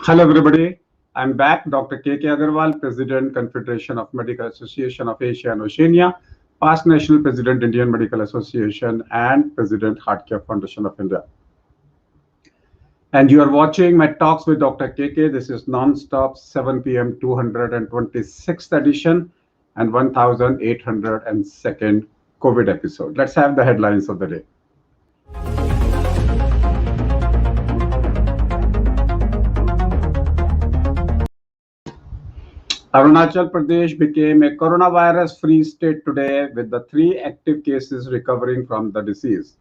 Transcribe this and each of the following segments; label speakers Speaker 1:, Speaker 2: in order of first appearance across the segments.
Speaker 1: Hello, everybody. I'm back, Dr. K. Agarwal, President, Confederation of Medical Association of Asia and Oceania, past National President, Indian Medical Association, and President, Heart Care Foundation of India. And you are watching Medtalks with Dr. KK. This is non-stop 7 p.m. 226th edition and 1802nd COVID episode. Let's have the headlines of the day. Arunachal Pradesh became a coronavirus-free state today with the 3 active cases recovering from the disease.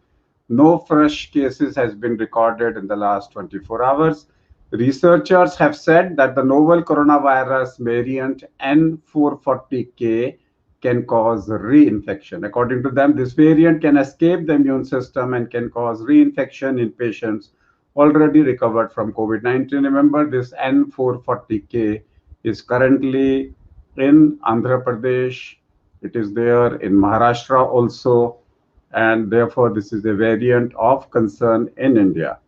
Speaker 1: No fresh cases has been recorded in the last 24 hours. Researchers have said that the novel coronavirus variant N440K can cause reinfection. According to them, this variant can escape the immune system and can cause reinfection in patients already recovered from COVID-19. Remember, this N440K is currently in Andhra Pradesh. It is there in Maharashtra also, and therefore this is a variant of concern in India.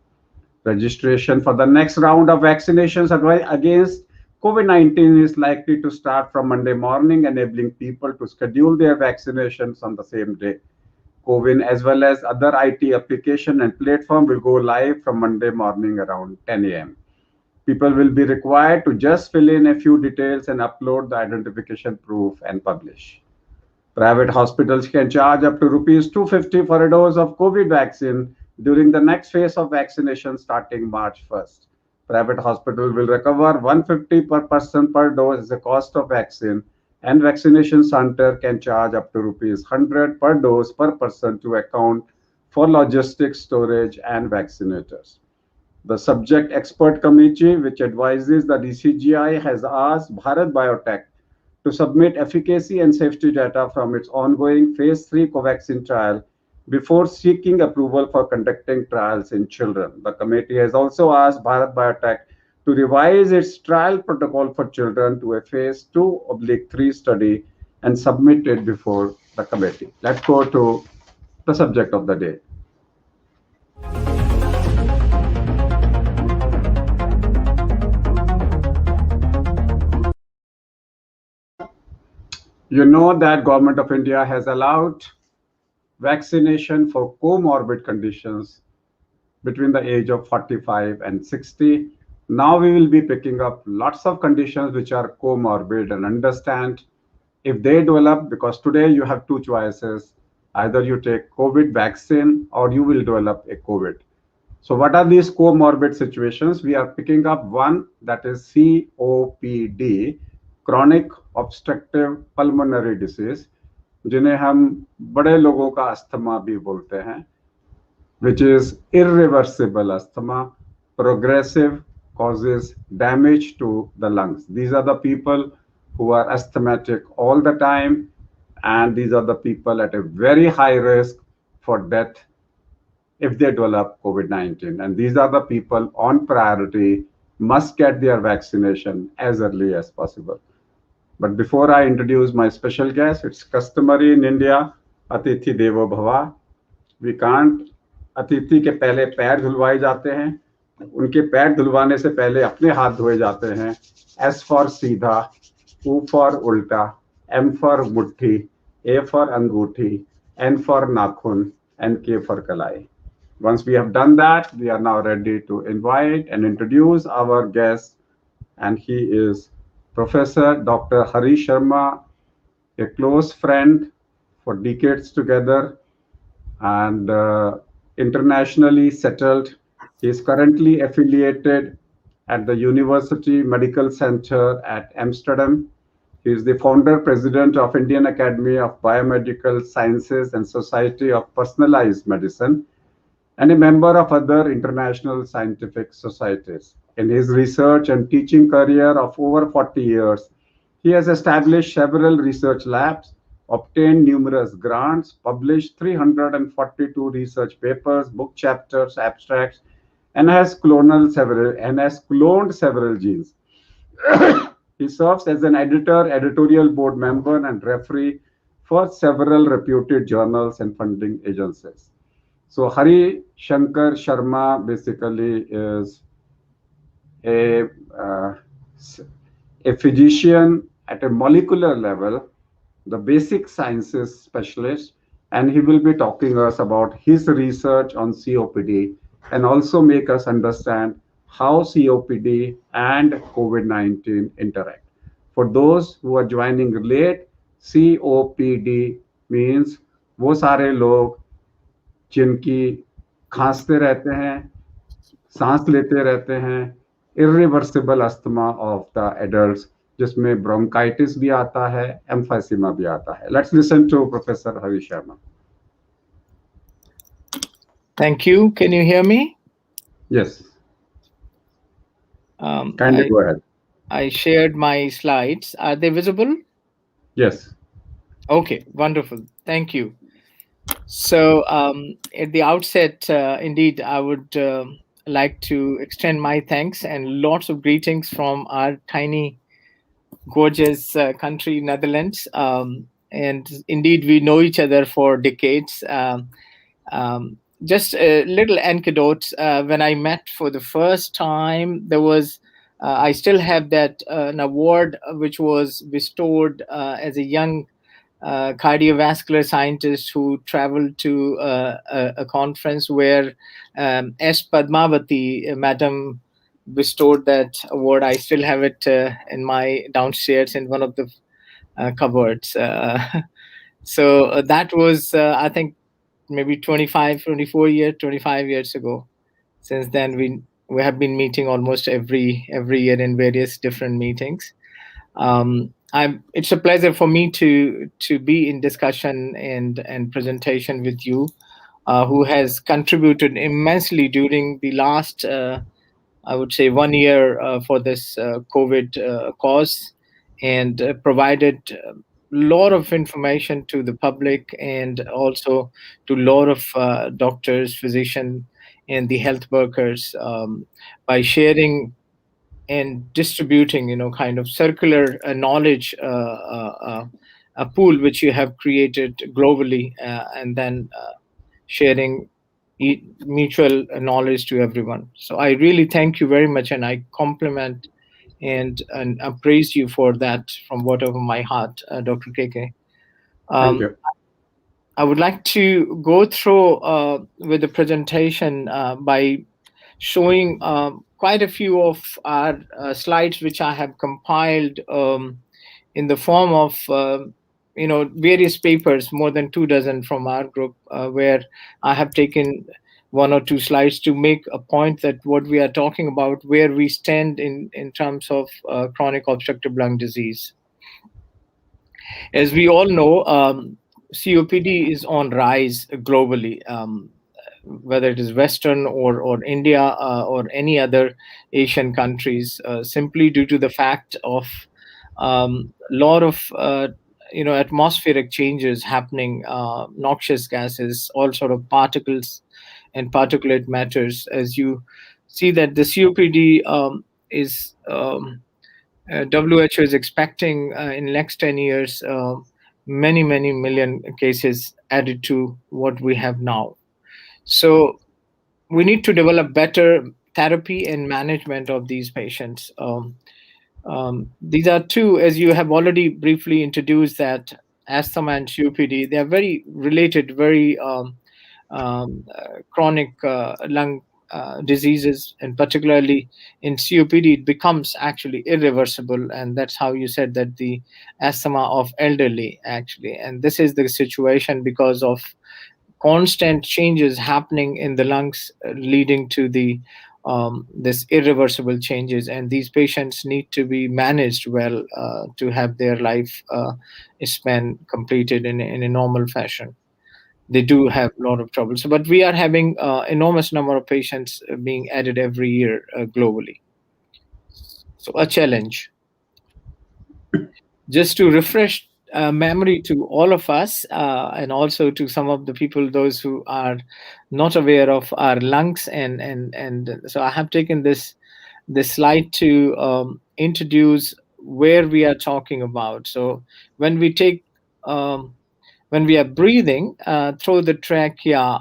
Speaker 1: Registration for the next round of vaccinations against COVID-19 is likely to start from Monday morning, enabling people to schedule their vaccinations on the same day. CoWIN as well as other IT application and platform will go live from Monday morning around 10 a.m. People will be required to just fill in a few details and upload the identification proof and publish. Private hospitals can charge up to rupees 250 for a dose of COVID vaccine during the next phase of vaccination starting March 1st. Private hospital will recover 150 per person per dose as a cost of vaccine, and vaccination center can charge up to rupees 100 per dose per person to account for logistics, storage, and vaccinators. The subject expert committee, which advises the DCGI, has asked Bharat Biotech to submit efficacy and safety data from its ongoing phase 3 Covaxin trial before seeking approval for conducting trials in children. The committee has also asked Bharat Biotech to revise its trial protocol for children to a phase 2/3 study and submit it before the committee. Let's go to the subject of the day. You know that Government of India has allowed vaccination for comorbid conditions between the age of 45 and 60. Now we will be picking up lots of conditions which are comorbid and understand if they develop, because today you have 2 choices. Either you take COVID vaccine or you will develop a COVID. So what are these comorbid situations? We are picking up one, that is COPD, chronic obstructive pulmonary disease, जिन्हें हम बड़े लोगों का asthma भी बोलते हैं, which is irreversible asthma, progressive, causes damage to the lungs. These are the people who are asthmatic all the time, and these are the people at a very high risk for death if they develop COVID-19. And these are the people on priority, must get their vaccination as early as possible. But before I introduce my special guest, it's customary in India, Atithi Devo Bhava. We can't, अतिथि के पहले पैर धुलवाए जाते हैं, उनके पैर धुलवाने से पहले अपने हाथ धोए जाते हैं. S for सीधा, U for उल्टा, M for मुट्ठी, A for अंगूठी, N for नाखून, and K for कलाई. Once we have done that, we are now ready to invite and introduce our guest, and he is Professor Dr. Hari Sharma, a close friend for decades together and internationally settled. He is currently affiliated at the University Medical Center at Amsterdam. He is the founder president of Indian Academy of Biomedical Sciences and Society of Personalized Medicine, and a member of other international scientific societies. In his research and teaching career of over 40 years, he has established several research labs, obtained numerous grants, published 342 research papers, book chapters, abstracts, and has cloned several genes. He serves as an editor, editorial board member, and referee for several reputed journals and funding agencies. So Hari Shankar Sharma basically is a, uh, a physician at a molecular level, the basic sciences specialist, and he will be talking us about his research on COPD and also make us understand how COPD and COVID-19 interact. For those who are joining late, COPD means वो सारे लोग जिनकी खांसते रहते हैं, सांस लेते रहते हैं, irreversible asthma of the adults, जिसमें ब्रोंकाइटिस भी आता है, एम्फाइसीमा भी आता है. Let's listen to professor Hari Sharma.
Speaker 2: Thank you. Can you hear me?
Speaker 1: Yes. Kindly go ahead.
Speaker 2: I shared my slides. Are they visible?
Speaker 1: Yes.
Speaker 2: Okay, wonderful. Thank you. So at the outset, indeed, I would like to extend my thanks and lots of greetings from our tiny, gorgeous country, Netherlands. And indeed, we know each other for decades. Just a little anecdote. When I met for the first time, there was, I still have that an award which was bestowed as a young cardiovascular scientist who traveled to a conference where S. Padmavati, Madam, bestowed that award. I still have it in my downstairs in one of the cupboards. So that was, I think, maybe 25 years ago. Since then, we have been meeting almost every year in various different meetings. It's a pleasure for me to be in discussion and presentation with you, who has contributed immensely during the last, I would say, 1 year for this COVID cause, and provided a lot of information to the public and also to a lot of doctors, physicians, and the health workers by sharing and distributing, kind of circular knowledge, a pool which you have created globally, and then sharing mutual knowledge to everyone. So I really thank you very much, and I compliment and praise you for that from bottom of my heart, Dr. KK.
Speaker 1: Thank you.
Speaker 2: I would like to go through with the presentation by showing quite a few of our slides which I have compiled in the form of various papers, more than 2 dozen from our group, where I have taken one or two slides to make a point that what we are talking about, where we stand in terms of chronic obstructive lung disease. As we all know, COPD is on rise globally. Whether it is Western or India or any other Asian countries, simply due to the fact of lot of atmospheric changes happening, noxious gases, all sort of particles and particulate matters. As you see that the COPD is WHO is expecting in next 10 years many million cases added to what we have now. So we need to develop better therapy and management of these patients. These are two, as you have already briefly introduced, that asthma and COPD, they are very related, very chronic lung diseases, and particularly in COPD, it becomes actually irreversible, and that's how you said that the asthma of elderly actually, and this is the situation because of constant changes happening in the lungs, leading to the this irreversible changes, and these patients need to be managed well to have their life span completed in a normal fashion. They do have a lot of troubles, but we are having enormous number of patients being added every year globally. So a challenge. Just to refresh memory to all of us, and also to some of the people, those who are not aware of our lungs, and so I have taken this slide to introduce where we are talking about. So when we take when we are breathing through the trachea,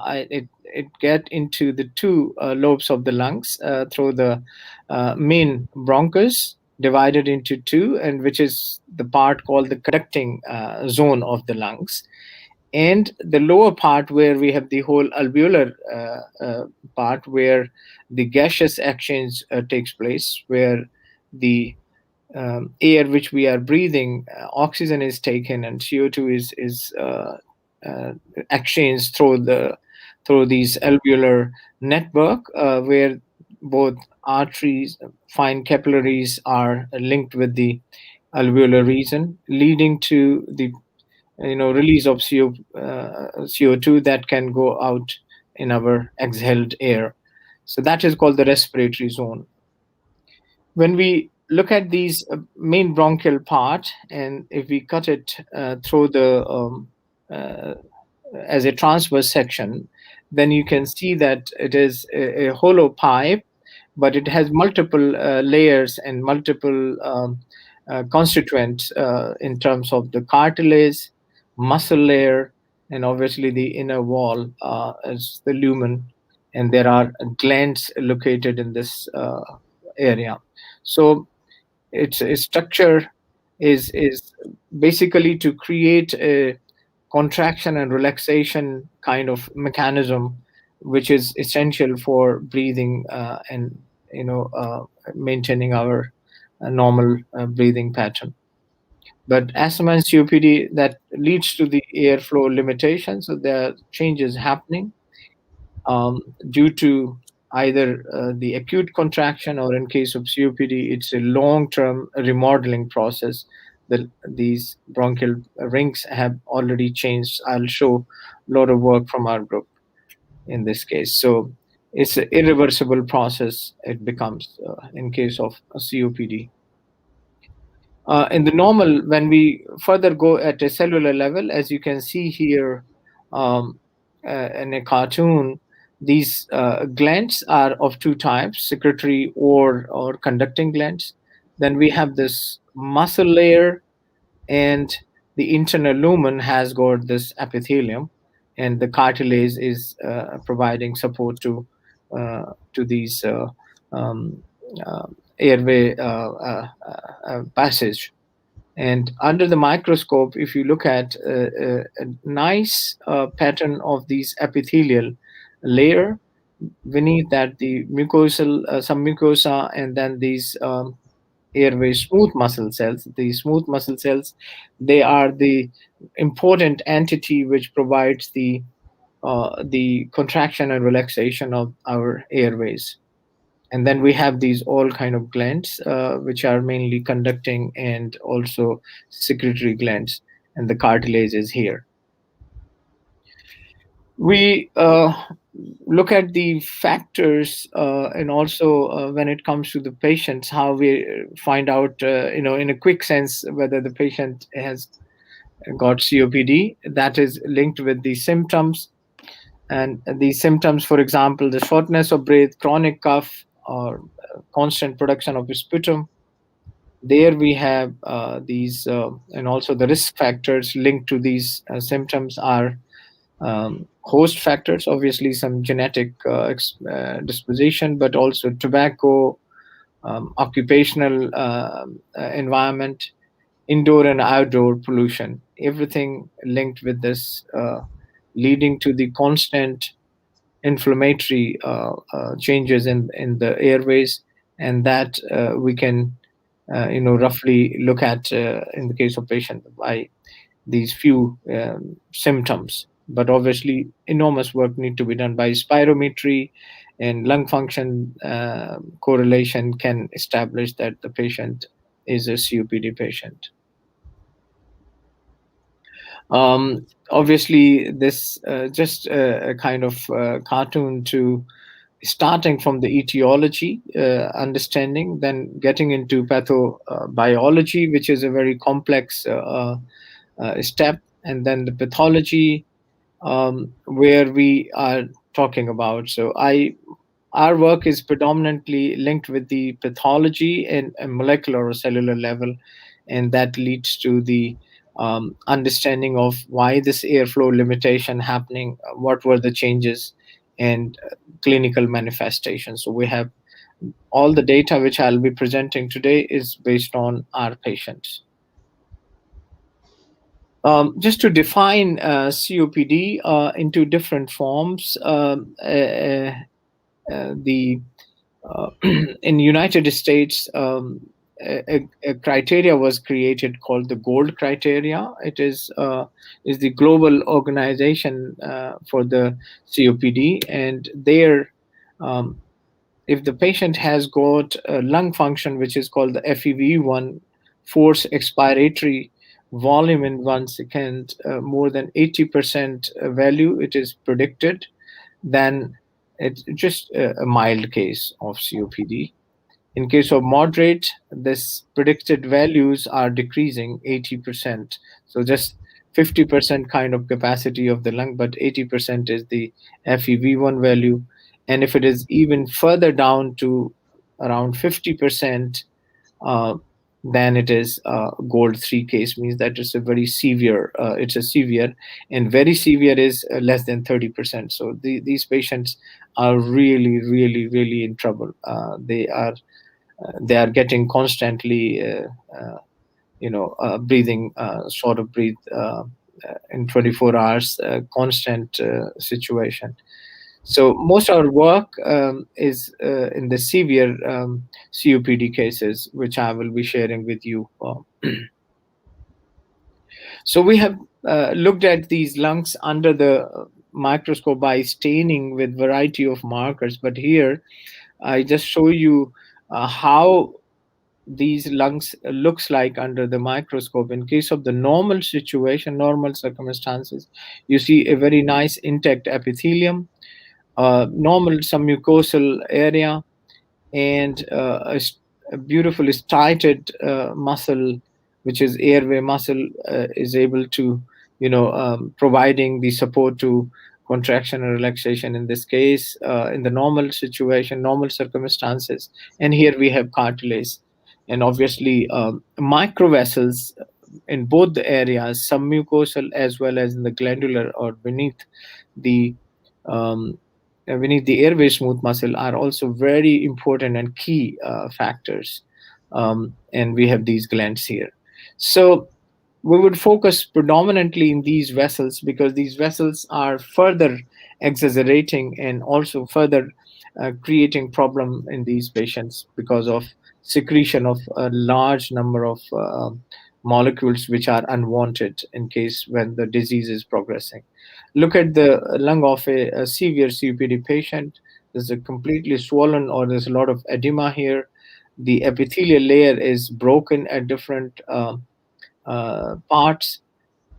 Speaker 2: it get into the two lobes of the lungs through the main bronchus, divided into two, and which is the part called the conducting zone of the lungs, and the lower part where we have the whole alveolar part where the gaseous exchange takes place, where the air which we are breathing, oxygen is taken and CO2 is uh, exchanged through these alveolar network, where both arteries, fine capillaries are linked with the alveolar region, leading to the release of CO2 that can go out in our exhaled air. So that is called the respiratory zone. When we look at these main bronchial part, and if we cut it through the uh, as a transverse section, then you can see that it is a hollow pipe, but it has multiple layers and multiple constituents in terms of the cartilage, muscle layer, and obviously the inner wall as the lumen, and there are glands located in this area. So its structure is basically to create a contraction and relaxation kind of mechanism, which is essential for breathing and maintaining our normal breathing pattern. But asthma and COPD, that leads to the airflow limitation, so there are changes happening um, due to either the acute contraction, or in case of COPD, it's a long-term remodeling process. These bronchial rings have already changed. I'll show a lot of work from our group in this case. So it's an irreversible process. It becomes in case of a COPD. In the normal, when we further go at a cellular level, as you can see here um, in a cartoon, these glands are of two types: secretory or conducting glands. Then we have this muscle layer, and the internal lumen has got this epithelium, and the cartilage is providing support to these um, uh, airway passage. And under the microscope, if you look at a nice pattern of these epithelial layer, beneath that the mucosal, some mucosa, and then these airway smooth muscle cells. The smooth muscle cells, they are the important entity which provides the contraction and relaxation of our airways. And then we have these all kind of glands which are mainly conducting and also secretory glands, and the cartilage is here. We look at the factors, and also when it comes to the patients, how we find out in a quick sense whether the patient has got COPD. That is linked with the symptoms, and the symptoms, for example, the shortness of breath, chronic cough, or constant production of sputum. There we have these, and also the risk factors linked to these symptoms are host factors, obviously some genetic disposition, but also tobacco, occupational environment, indoor and outdoor pollution, everything linked with this, leading to the constant inflammatory changes in the airways, and that we can roughly look at in the case of patient by these few symptoms. But obviously enormous work need to be done by spirometry, and lung function correlation can establish that the patient is a COPD patient. Obviously, this just a kind of cartoon to starting from the etiology understanding, then getting into pathobiology, which is a very complex step, and then the pathology, where we are talking about. So our work is predominantly linked with the pathology and molecular or cellular level, and that leads to the understanding of why this airflow limitation happening, what were the changes, and clinical manifestations. So we have all the data which I'll be presenting today is based on our patients. Just to define COPD into different forms, the in United States, a criteria was created called the Gold criteria. It is the global organization for the COPD, and there, um, if the patient has got lung function, which is called the FEV1, force expiratory volume in 1 second, more than 80% value, it is predicted, then it's just a mild case of COPD. In case of moderate, this predicted values are decreasing 80%. So just 50% kind of capacity of the lung, but 80% is the FEV1 value. And if it is even further down to around 50%, uh, then it is gold 3 case, means that it's a very severe, it's a severe, and very severe is less than 30%. So these patients are really, really, really in trouble. They are getting constantly breathing, sort of breathe in 24 hours, constant situation. So most of our work is in the severe COPD cases, which I will be sharing with you. So we have looked at these lungs under the microscope by staining with variety of markers, but here I just show you how these lungs looks like under the microscope. In case of the normal situation, normal circumstances, you see a very nice intact epithelium, normal submucosal area, and a beautifully striated muscle, which is airway muscle, is able to, providing the support to contraction and relaxation in this case, in the normal situation, normal circumstances. And here we have cartilage. And obviously, microvessels in both the areas, submucosal as well as in the glandular or the um, beneath the airway smooth muscle, are also very important and key factors. And we have these glands here. So we would focus predominantly in these vessels because these vessels are further exaggerating and also further creating problem in these patients because of secretion of a large number of molecules which are unwanted in case when the disease is progressing. Look at the lung of a severe COPD patient. There's a completely swollen or there's a lot of edema here. The epithelial layer is broken at different parts,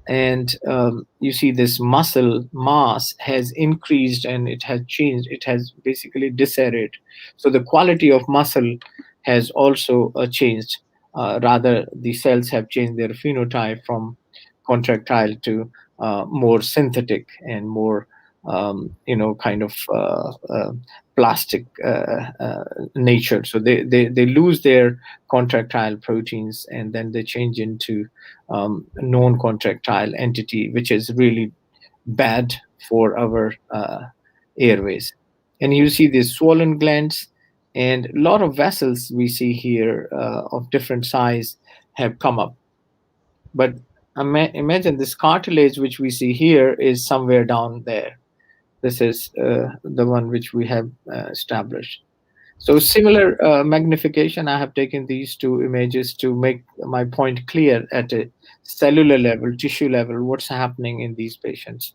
Speaker 2: and you see this muscle mass has increased and it has changed, it has basically disarrayed. So the quality of muscle has also changed. Rather, the cells have changed their phenotype from contractile to more synthetic and more kind of plastic nature. So they lose their contractile proteins and then they change into non-contractile entity, which is really bad for our airways. And you see these swollen glands and a lot of vessels we see here of different size have come up. But imagine this cartilage which we see here is somewhere down there. This is the one which we have established. So similar magnification, I have taken these two images to make my point clear at a cellular level, tissue level, what's happening in these patients.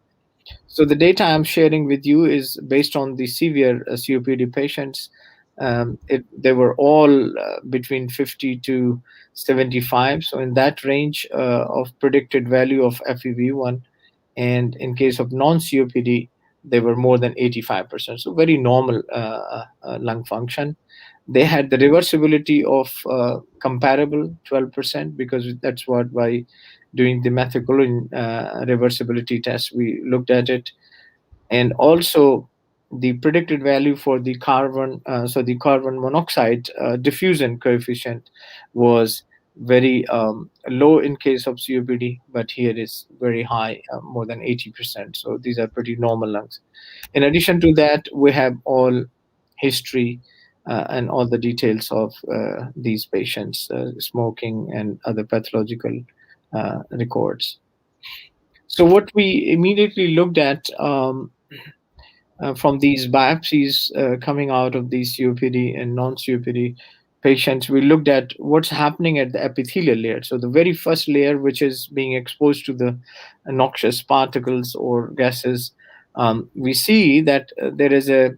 Speaker 2: So the data I'm sharing with you is based on the severe COPD patients. They were all between 50 to 75. So in that range of predicted value of FEV1. And in case of non-COPD, they were more than 85%. So very normal lung function. They had the reversibility of comparable 12% because that's what by doing the methylcholine reversibility test we looked at it. And also the predicted value for the carbon, so the carbon monoxide diffusion coefficient was very low in case of COPD, but here is very high, more than 80%. So these are pretty normal lungs. In addition to that, we have all history and all the details of these patients, smoking and other pathological records. So what we immediately looked at from these biopsies coming out of these COPD and non-COPD patients, we looked at what's happening at the epithelial layer. So the very first layer, which is being exposed to the noxious particles or gases, we see that there is a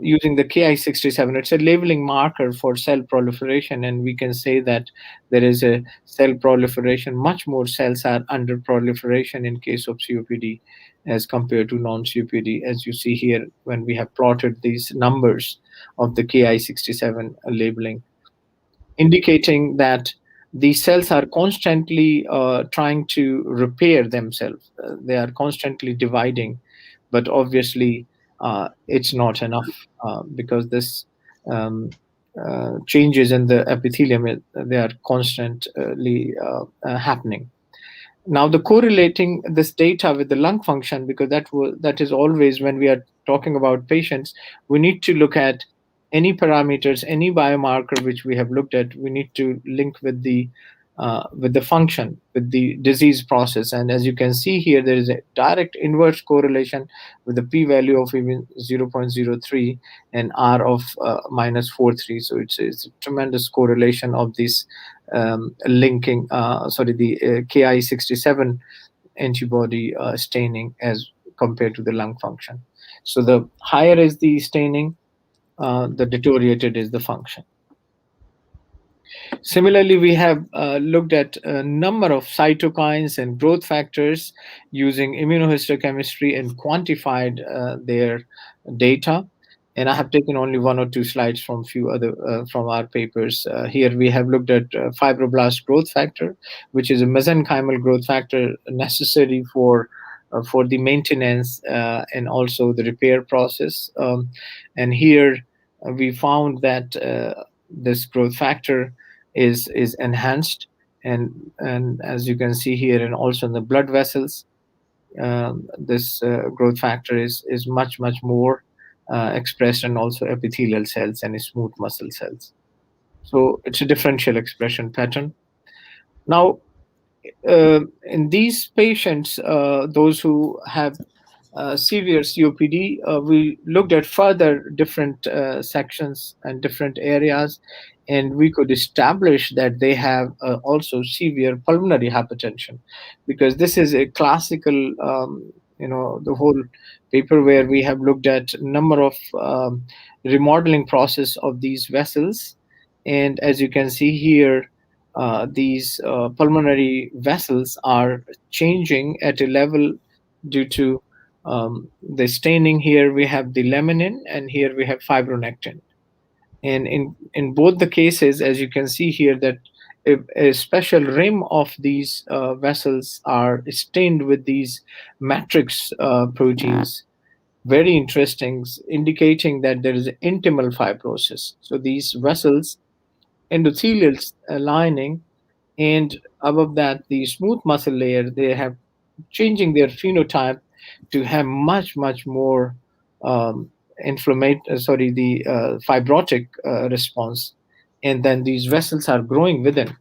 Speaker 2: using the Ki67. It's a labeling marker for cell proliferation, and we can say that there is a cell proliferation. Much more cells are under proliferation in case of COPD as compared to non-COPD, as you see here when we have plotted these numbers of the Ki67 labeling, indicating that these cells are constantly trying to repair themselves. They are constantly dividing, but obviously it's not enough because this changes in the epithelium, they are constantly happening. Now, the correlating this data with the lung function, because that is always when we are talking about patients, we need to look at any parameters, any biomarker which we have looked at. We need to link with the function, with the disease process. And as you can see here, there is a direct inverse correlation with the p-value of even 0.03 and r of -43. So it's a tremendous correlation of this linking, the Ki67 antibody staining as compared to the lung function. So the higher is the staining, the deteriorated is the function. Similarly, we have looked at a number of cytokines and growth factors using immunohistochemistry and quantified their data. And I have taken only one or two slides from few other from our papers. Here we have looked at fibroblast growth factor, which is a mesenchymal growth factor necessary for the maintenance and also the repair process. And here we found that this growth factor is enhanced, and as you can see here, and also in the blood vessels, this growth factor is much more expressed, and also epithelial cells and smooth muscle cells. So it's a differential expression pattern. Now, in these patients, those who have severe COPD, we looked at further different sections and different areas, and we could establish that they have also severe pulmonary hypertension, because this is a classical, the whole paper where we have looked at number of remodeling process of these vessels, and as you can see here, these pulmonary vessels are changing at a level due to the staining. Here we have the laminin, and here we have fibronectin. And in both the cases, as you can see here, that a special rim of these vessels are stained with these matrix proteins. Very interesting, indicating that there is an intimal fibrosis. So these vessels, endothelial lining, and above that the smooth muscle layer, they have changing their phenotype to have much more fibrotic response, and then these vessels are growing within,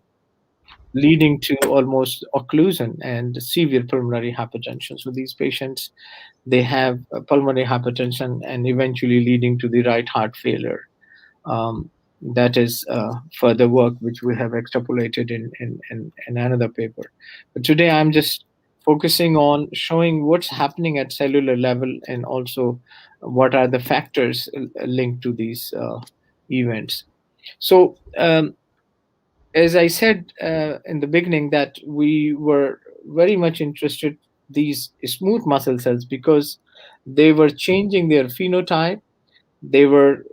Speaker 2: leading to almost occlusion and severe pulmonary hypertension. So these patients, they have pulmonary hypertension and eventually leading to the right heart failure. That is further work which we have extrapolated in another paper. But today I'm just focusing on showing what's happening at cellular level, and also what are the factors linked to these events. So as I said in the beginning, that we were very much interested these smooth muscle cells because they were changing their phenotype. They were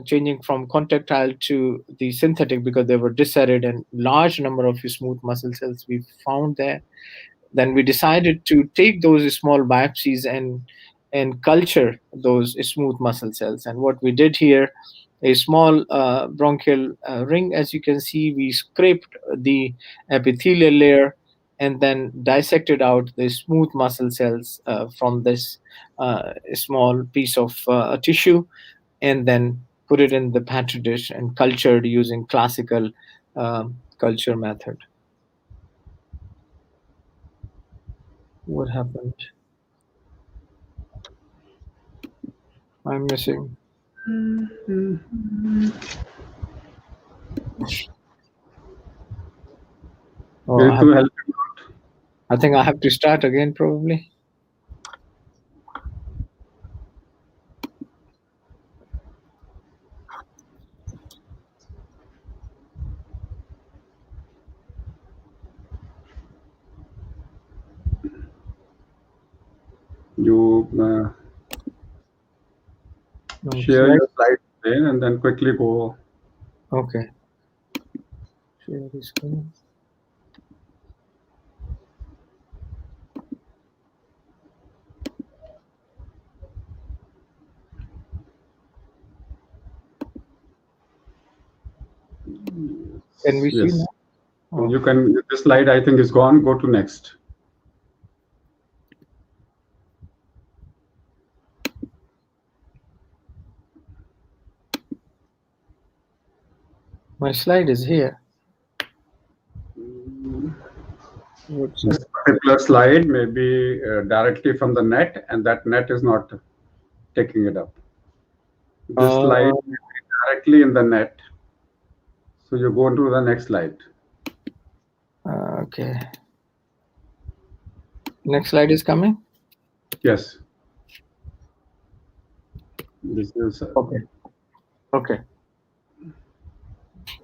Speaker 2: changing from contractile to the synthetic because they were disarrayed, and large number of smooth muscle cells we found there. Then we decided to take those small biopsies and culture those smooth muscle cells. And what we did here, a small bronchial ring. As you can see, we scraped the epithelial layer and then dissected out the smooth muscle cells from this small piece of tissue, and then put it in the petri dish and cultured using classical culture method. What happened? I'm missing. Oh,
Speaker 1: Going to help you out.
Speaker 2: I think I have to start again, probably.
Speaker 1: You share
Speaker 2: Slide.
Speaker 1: your slides again and then quickly go.
Speaker 2: Okay. Share the screen. Can we see
Speaker 1: Yes.
Speaker 2: now? Oh,
Speaker 1: You can, this slide I think is gone. Go to next.
Speaker 2: my slide is here. What's
Speaker 1: This particular slide may be directly from the net, and that net is not taking it up. This slide may be directly in the net. So you go to the next slide.
Speaker 2: okay. Next slide is coming.
Speaker 1: Yes. This is
Speaker 2: Okay. Okay.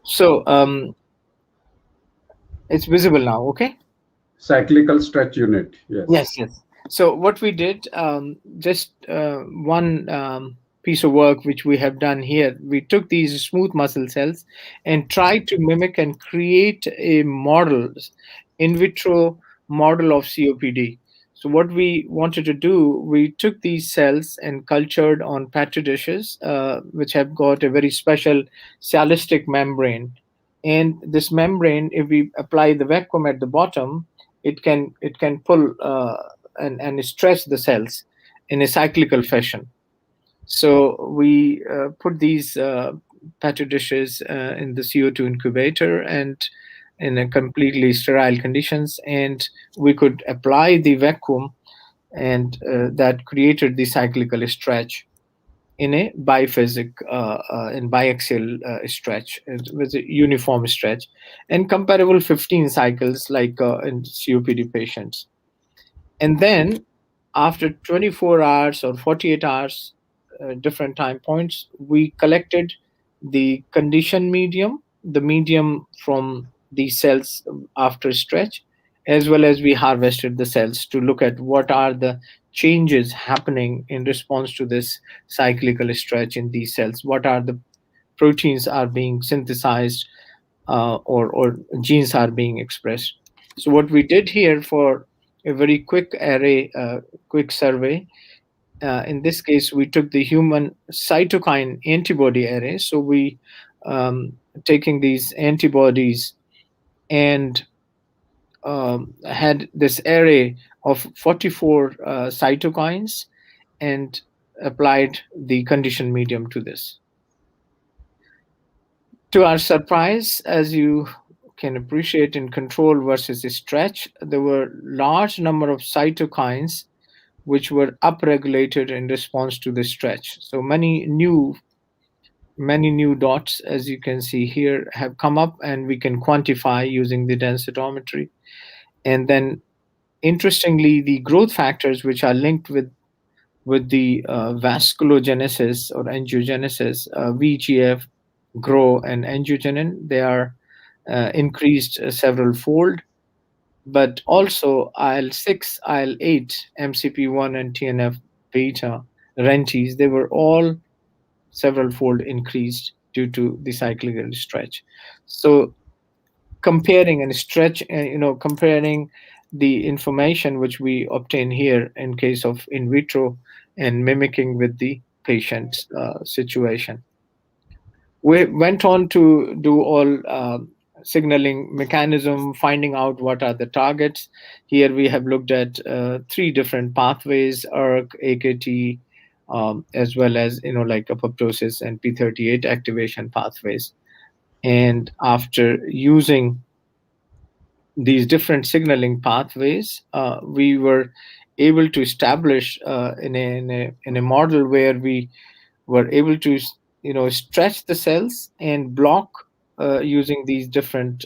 Speaker 2: So it's visible now. Okay.
Speaker 1: cyclical stretch unit. Yes.
Speaker 2: Yes. So what we did, just one piece of work which we have done here, we took these smooth muscle cells and tried to mimic and create a model, in vitro model of COPD. So what we wanted to do, we took these cells and cultured on petri dishes, which have got a very special cellulosic membrane. And this membrane, if we apply the vacuum at the bottom, it can pull and stretch the cells in a cyclical fashion. So we put these petri dishes in the CO2 incubator and in a completely sterile conditions, and we could apply the vacuum, and that created the cyclical stretch in a biphasic in biaxial stretch with a uniform stretch and comparable 15 cycles like in COPD patients. And then after 24 hours or 48 hours, different time points, we collected the condition medium, the medium from the cells after stretch, as well as we harvested the cells to look at what are the changes happening in response to this cyclical stretch in these cells, what are the proteins are being synthesized, or genes are being expressed. So what we did here for a very quick array, quick survey, in this case, we took the human cytokine antibody array. So we taking these antibodies and had this array of 44 cytokines and applied the conditioned medium to this. To our surprise, as you can appreciate, in control versus stretch, there were large number of cytokines which were upregulated in response to the stretch. So many new dots, as you can see here, have come up, and we can quantify using the densitometry. And then, interestingly, the growth factors which are linked with the vasculogenesis or angiogenesis, VEGF, GROW, and angiogenin, they are increased several fold. But also IL-6, IL-8, MCP1, and TNF beta, RENTES, they were all several fold increased due to the cyclical stretch. So comparing and stretch, comparing the information which we obtain here in case of in vitro and mimicking with the patient's situation. We went on to do all signaling mechanism, finding out what are the targets. Here we have looked at three different pathways: ERK, AKT, as well as like apoptosis and P38 activation pathways. And after using these different signaling pathways, we were able to establish in a model where we were able to stretch the cells and block using these different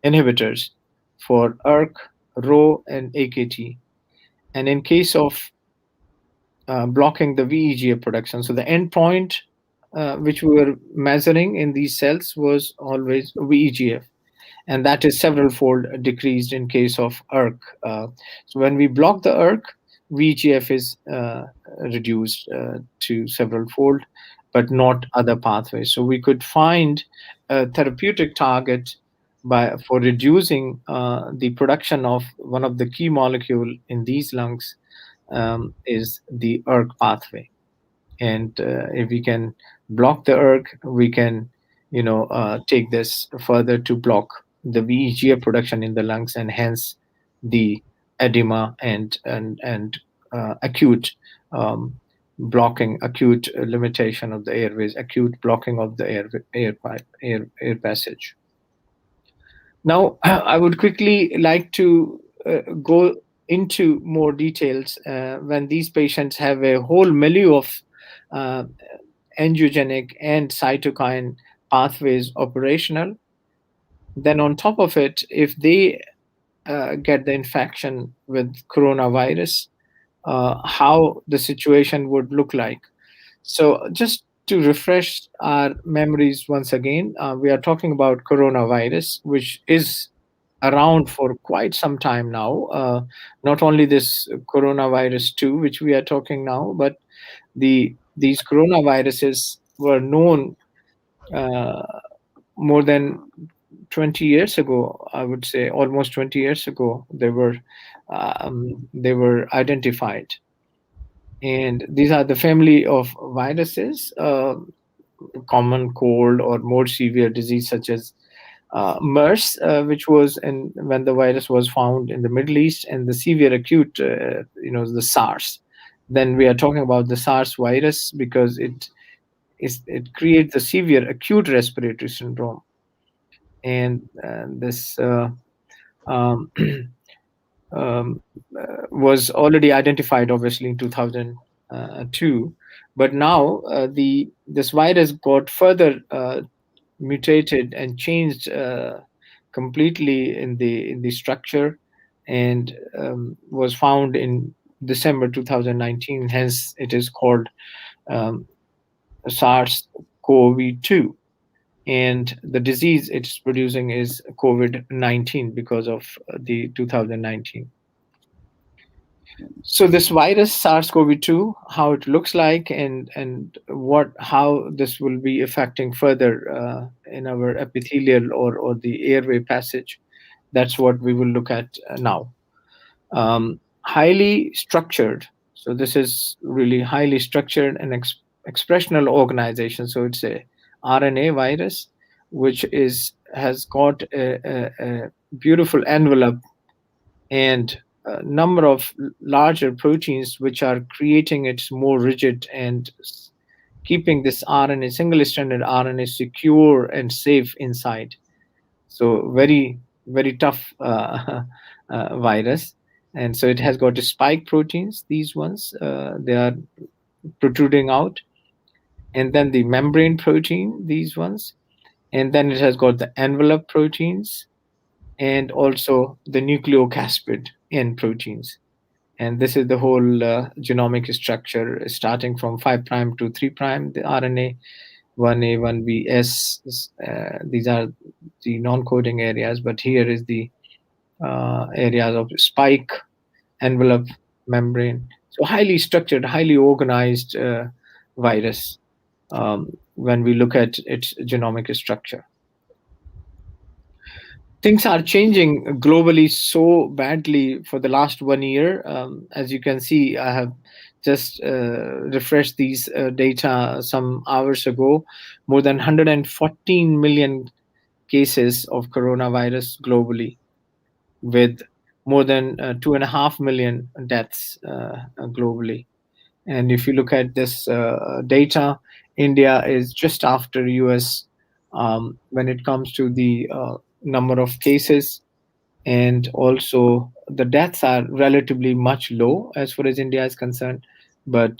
Speaker 2: inhibitors for ERK, Rho, and AKT. And in case of blocking the VEGF production, so the endpoint which we were measuring in these cells was always VEGF, and that is several fold decreased in case of ERK. So when we block the ERK, VEGF is reduced to several fold, but not other pathways. So we could find a therapeutic target for reducing the production of one of the key molecule in these lungs, is the ERK pathway. And if we can block the ERK, we can take this further to block the VEGF production in the lungs, and hence the edema and acute blocking, acute limitation of the airways, acute blocking of the air passage. Now, I would quickly like to go into more details when these patients have a whole milieu of uh, angiogenic and cytokine pathways operational. Then, on top of it, if they get the infection with coronavirus, how the situation would look like. So, just to refresh our memories once again, we are talking about coronavirus, which is around for quite some time now. Not only this coronavirus 2, which we are talking now, but these coronaviruses were known uh, more than 20 years ago. I would say almost 20 years ago they were identified, and these are the family of viruses. Common cold or more severe disease such as MERS, which was when the virus was found in the Middle East, and the severe acute, the SARS. Then we are talking about the SARS virus because it creates the severe acute respiratory syndrome, and this um, was already identified, obviously, in 2002. But now this virus got further mutated and changed completely in the structure, and was found in December 2019. Hence, it is called um, SARS-CoV-2, and the disease it's producing is COVID-19 because of the 2019. So this virus SARS-CoV-2, how it looks like, and how this will be affecting further in our epithelial or the airway passage, that's what we will look at now. Highly structured. So this is really highly structured and expressional organization. So it's a RNA virus, which has got a beautiful envelope and a number of larger proteins which are creating it more rigid and keeping this RNA, single stranded RNA, secure and safe inside. So very, very tough virus. And so it has got the spike proteins, these ones, they are protruding out. And then the membrane protein, these ones. And then it has got the envelope proteins and also the nucleocaspid end proteins. And this is the whole genomic structure, starting from 5' to 3', the RNA, 1A, 1B, S. These are the non-coding areas, but here is the areas of spike, envelope, membrane. So highly structured, highly organized virus when we look at its genomic structure. Things are changing globally so badly for the last 1 year. As you can see, I have just refreshed these data some hours ago. More than 114 million cases of coronavirus globally, with more than 2.5 million deaths globally. And if you look at this data, India is just after US when it comes to the number of cases, and also the deaths are relatively much low as far as India is concerned, but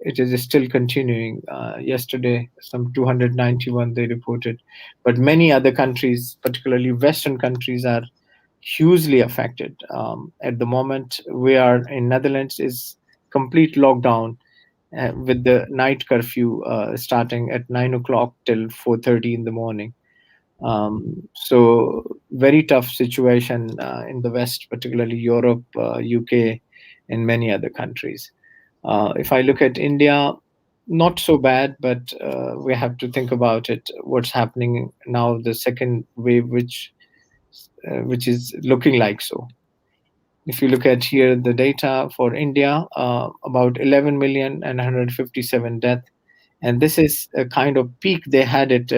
Speaker 2: it is still continuing. Yesterday, some 291 they reported, but many other countries, particularly Western countries, are hugely affected. At the moment, we are in Netherlands is complete lockdown with the night curfew starting at 9 o'clock till 4:30 in the morning. So very tough situation in the West, particularly Europe, UK, and many other countries. If I look at India, not so bad, but we have to think about it. What's happening now? The second wave, which is looking like so. If you look at here the data for India, about 11 million and 157 deaths, and this is a kind of peak they had at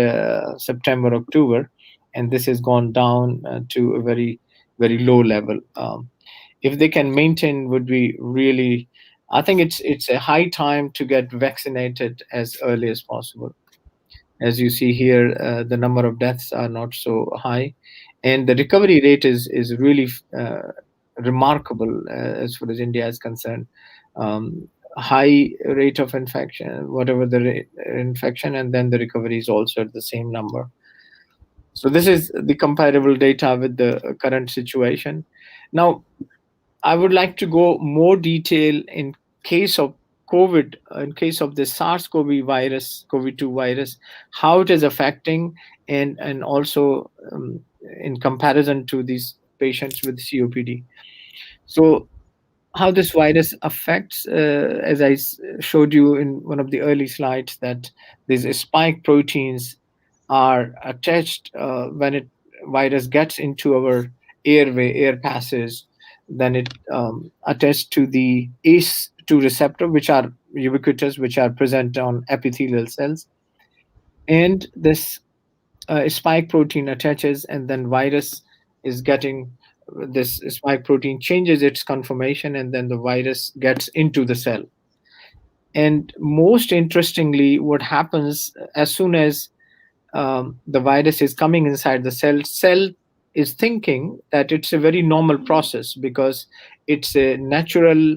Speaker 2: September, October, and this has gone down to a very low level. If they can maintain, would be really. I think it's a high time to get vaccinated as early as possible. As you see here, the number of deaths are not so high, and the recovery rate is really remarkable as far as India is concerned. Um, High rate of infection, whatever the infection, and then the recovery is also at the same number. So this is the comparable data with the current situation. Now, I would like to go more detail in case of COVID, in case of the SARS-CoV virus, COVID-2 virus, how it is affecting, and also in comparison to these patients with COPD. So how this virus affects, as I showed you in one of the early slides, that these spike proteins are attached when it virus gets into our airway, air passes, then it attaches to the ACE2 receptor, which are ubiquitous, which are present on epithelial cells, and this spike protein attaches, and then virus is getting this spike protein changes its conformation, and then the virus gets into the cell. And most interestingly, what happens as soon as the virus is coming inside the cell is thinking that it's a very normal process because it's a natural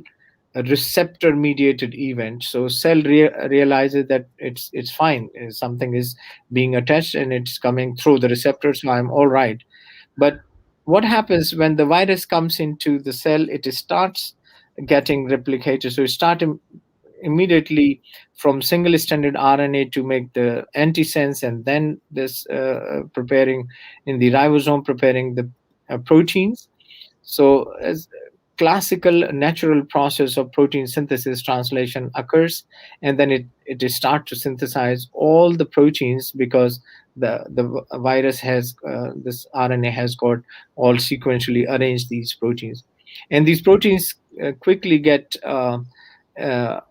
Speaker 2: receptor mediated event. So cell realizes that it's fine. Something is being attached and it's coming through the receptor, so I'm all right. But what happens when the virus comes into the cell? It starts getting replicated. So it starts immediately from single stranded RNA to make the antisense, and then this preparing in the ribosome, preparing the proteins. So as classical natural process of protein synthesis translation occurs, and then it starts to synthesize all the proteins because the virus has this RNA has got all sequentially arranged these proteins, and these proteins quickly get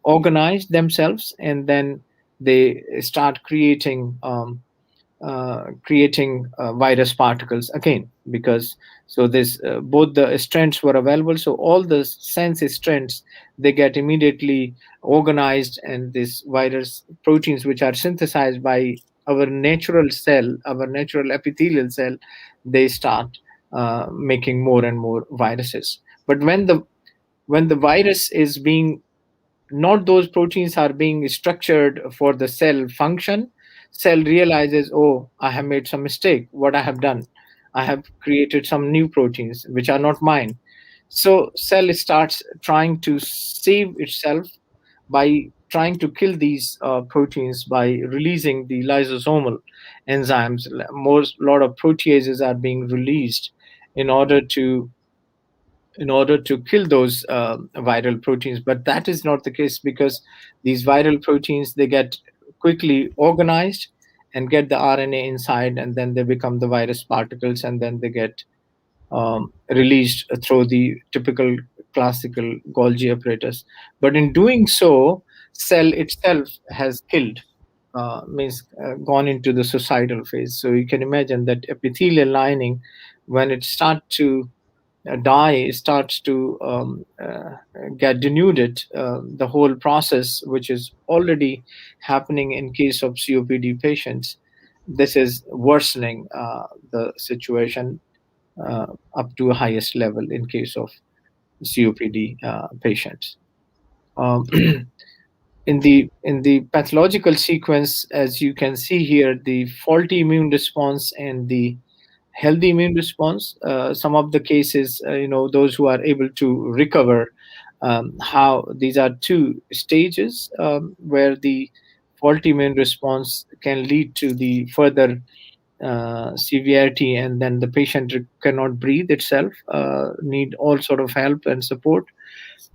Speaker 2: organize themselves, and then they start creating virus particles again, because so this both the strands were available, so all the sense strands, they get immediately organized, and this virus proteins which are synthesized by our natural cell, our natural epithelial cell, they start making more and more viruses. But when the virus is being, not those proteins are being structured for the cell function, cell realizes, oh, I have made some mistake. What I have done, I have created some new proteins which are not mine. So cell starts trying to save itself by trying to kill these proteins by releasing the lysosomal enzymes. Most lot of proteases are being released in order to kill those viral proteins, but that is not the case, because these viral proteins, they get quickly organized, and get the RNA inside, and then they become the virus particles, and then they get released through the typical classical Golgi apparatus. But in doing so, cell itself has killed, means gone into the suicidal phase. So you can imagine that epithelial lining, when it starts to die, starts to get denuded, the whole process, which is already happening in case of COPD patients, this is worsening the situation uh, up to a highest level in case of COPD patients. Um, in the pathological sequence, as you can see here, the faulty immune response and the healthy immune response. Some of the cases, those who are able to recover, how these are two stages where the faulty immune response can lead to the further severity, and then the patient cannot breathe itself, need all sort of help and support,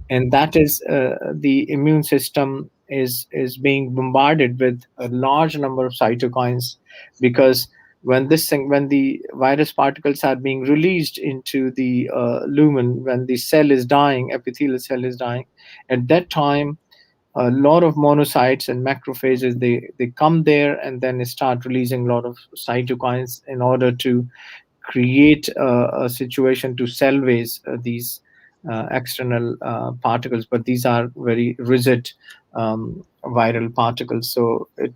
Speaker 2: and that is the immune system is being bombarded with a large number of cytokines, because when the virus particles are being released into the lumen, when the cell is dying, epithelial cell is dying, at that time a lot of monocytes and macrophages, they come there and then start releasing a lot of cytokines in order to create a situation to salvage these external particles, but these are very rigid viral particles, so it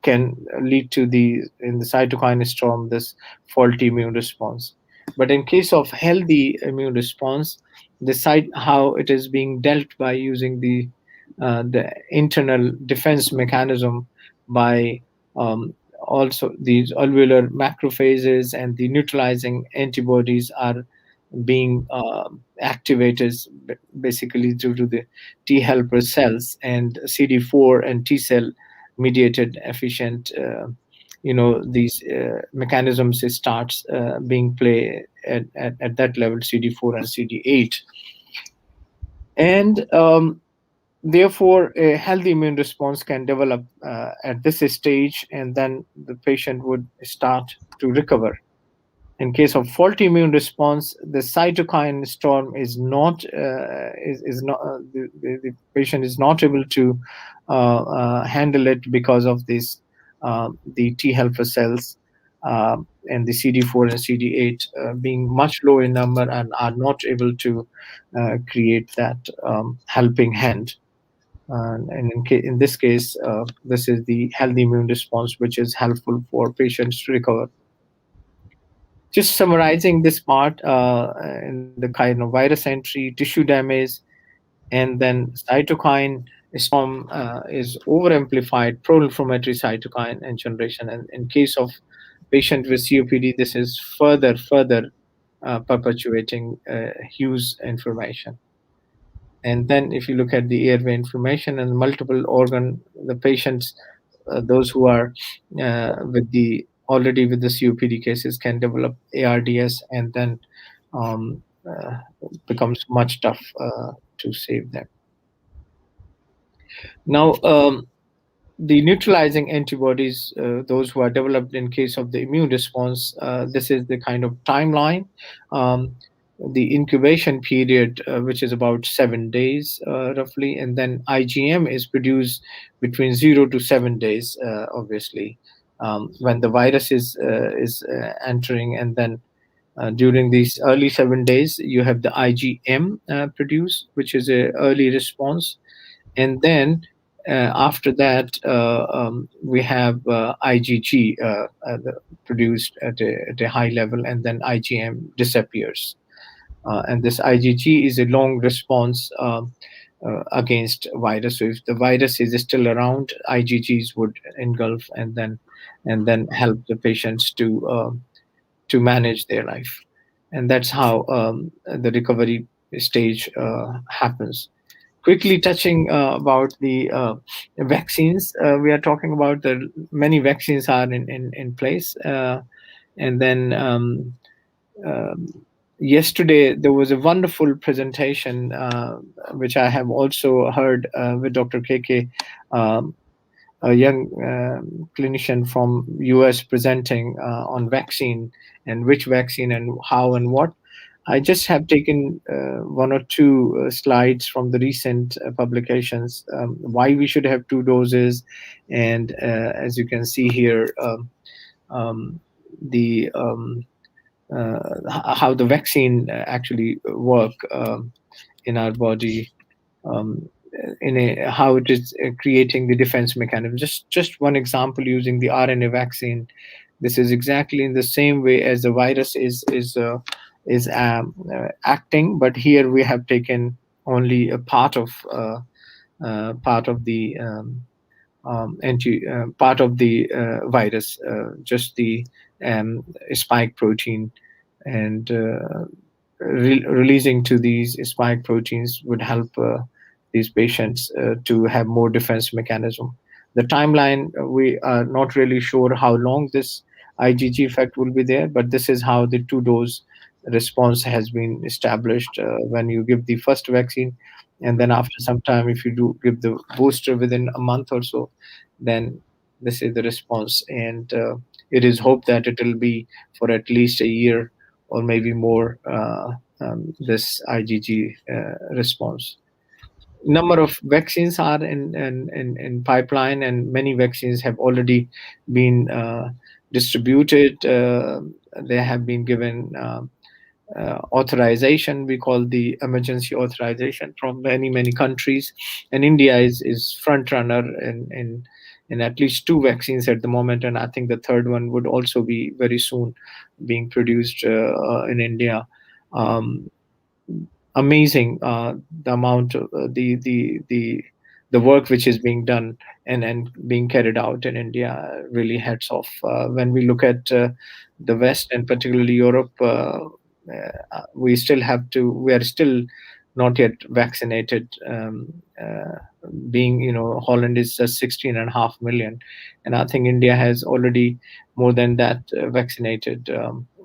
Speaker 2: can lead to the in the cytokine storm this faulty immune response. But in case of healthy immune response, the site how it is being dealt by using the internal defense mechanism by also these alveolar macrophages, and the neutralizing antibodies are being activated basically due to the T helper cells and CD4 and T cell mediated efficient these mechanisms starts being play at that level, CD4 and CD8. And therefore a healthy immune response can develop at this stage, and then the patient would start to recover. In case of faulty immune response, the cytokine storm is not the patient is not able to handle it because of this the T helper cells and the CD4 and CD8 being much low in number and are not able to create that helping hand. And in this case, this is the healthy immune response, which is helpful for patients to recover. Just summarizing this part, in the kind of virus entry, tissue damage, and then cytokine storm is over amplified, pro-inflammatory cytokine and generation. And in case of patient with COPD, this is further perpetuating huge inflammation. And then if you look at the airway inflammation and multiple organ, the patients, those who are with the already with the COPD cases can develop ARDS, and then um, uh, becomes much tough to save them. Now, the neutralizing antibodies, those who are developed in case of the immune response, this is the kind of timeline. Um, the incubation period, which is about 7 days roughly, and then IgM is produced between 0 to 7 days, obviously, when the virus is entering, and then during these early 7 days, you have the IgM produced, which is a early response, and then after that we have IgG produced at a high level, and then IgM disappears. And this IgG is a long response against virus. So if the virus is still around, IgGs would engulf and then help the patients to manage their life. And that's how the recovery stage happens. Quickly touching about the vaccines, we are talking about the many vaccines are in place, and then um, yesterday there was a wonderful presentation which I have also heard with Dr. KK, um, a young clinician from US presenting on vaccine and which vaccine and how and what. I just have taken one or two slides from the recent publications, why we should have two doses, and as you can see here, um, the how the vaccine actually work in our body, um, in a how it is creating the defense mechanism. Just one example using the RNA vaccine. This is exactly in the same way as the virus is acting, but here we have taken only a part of the anti part of the virus, just the spike protein, and releasing to these spike proteins would help these patients to have more defense mechanism. The timeline, we are not really sure how long this IgG effect will be there, but this is how the two dose response has been established when you give the first vaccine, and then after some time, if you do give the booster within a month or so, then this is the response, and it is hoped that it will be for at least a year or maybe more, this IgG response. Number of vaccines are in pipeline, and many vaccines have already been distributed. They have been given authorization. We call the emergency authorization from many countries, and India is front runner in at least two vaccines at the moment, and I think the third one would also be very soon being produced in India. Um, Amazing, the amount of the work which is being done and being carried out in India. Really heads off. When we look at the West and particularly Europe, we are still not yet vaccinated. Being, Holland is just 16.5 million, and I think India has already more than that vaccinated.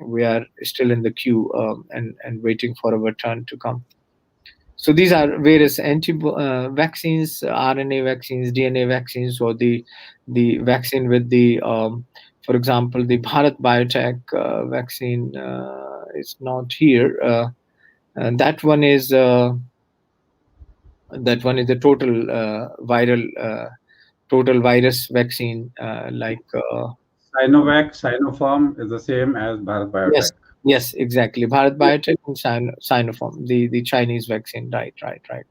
Speaker 2: We are still in the queue, and waiting for our turn to come. So these are various vaccines, RNA vaccines, DNA vaccines, or the vaccine with the, for example, the Bharat Biotech vaccine is not here. And that one is a total virus vaccine, like
Speaker 1: Sinovac, Sinopharm is the same as Bharat
Speaker 2: yes,
Speaker 1: Biotech.
Speaker 2: yes, exactly. Bharat Biotech and Sinopharm, the Chinese vaccine. Right, right, right.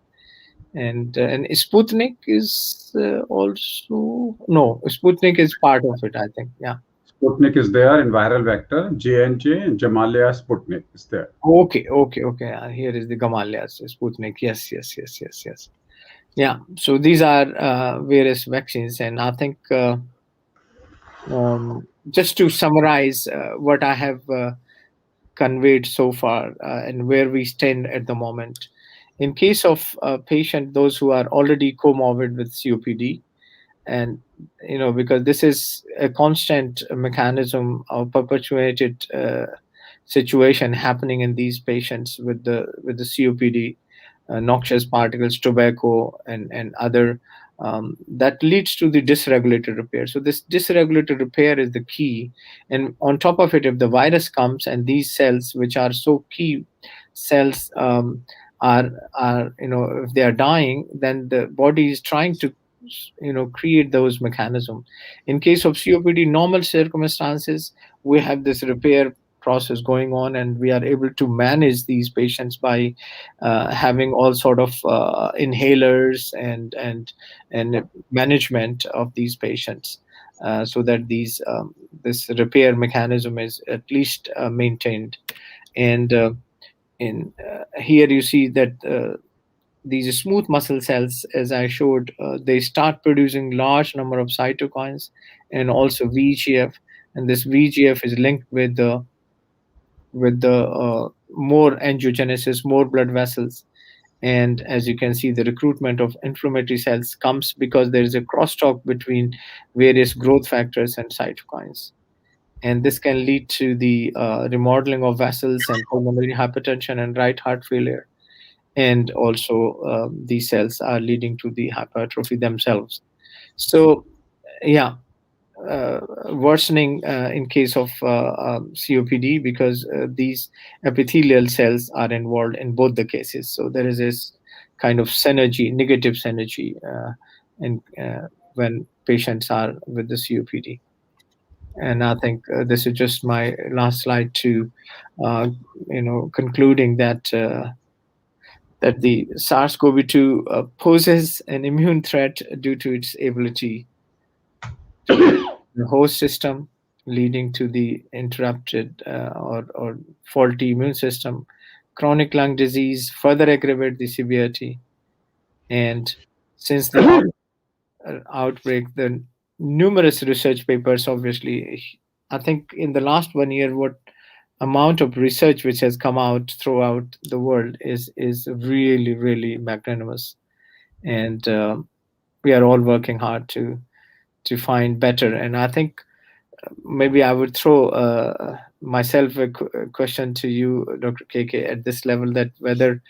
Speaker 2: And Sputnik is also, no, Sputnik is part of it, I think. Yeah.
Speaker 1: Sputnik is there in viral vector. J&J, Jamalia Sputnik is there.
Speaker 2: Okay, okay, okay. Here is the Gamaleya's Sputnik. Yes, yes, yes, yes, yes. Yeah. So these are various vaccines, and I think just to summarize what I have conveyed so far, and where we stand at the moment. In case of patient, those who are already comorbid with COPD, and because this is a constant mechanism of perpetuated situation happening in these patients with the COPD, noxious particles, tobacco, and other, that leads to the dysregulated repair. So this dysregulated repair is the key, and on top of it, if the virus comes and these cells, which are so key cells, are if they are dying, then the body is trying to create those mechanisms. In case of COPD, normal circumstances, we have this repair process going on, and we are able to manage these patients by having all sort of inhalers and management of these patients, so that this repair mechanism is at least maintained. And in here you see that these smooth muscle cells, as I showed, they start producing large number of cytokines and also VEGF, and this VEGF is linked with the more angiogenesis, more blood vessels, and as you can see, the recruitment of inflammatory cells comes because there is a crosstalk between various growth factors and cytokines, and this can lead to the remodeling of vessels and pulmonary hypertension and right heart failure, and also these cells are leading to the hypertrophy themselves. So yeah, worsening in case of COPD, because these epithelial cells are involved in both the cases. So there is this kind of synergy, negative synergy, in when patients are with the COPD. And I think this is just my last slide to, uh, concluding that the SARS-CoV-2 poses an immune threat due to its ability to the host system, leading to the interrupted or faulty immune system. Chronic lung disease further aggravate the severity. And since the outbreak, the numerous research papers, obviously, I think in the last 1 year, what amount of research which has come out throughout the world is really, really magnanimous. And we are all working hard to find better. And I think maybe I would throw myself a question to you, Dr. KK, at this level, that whether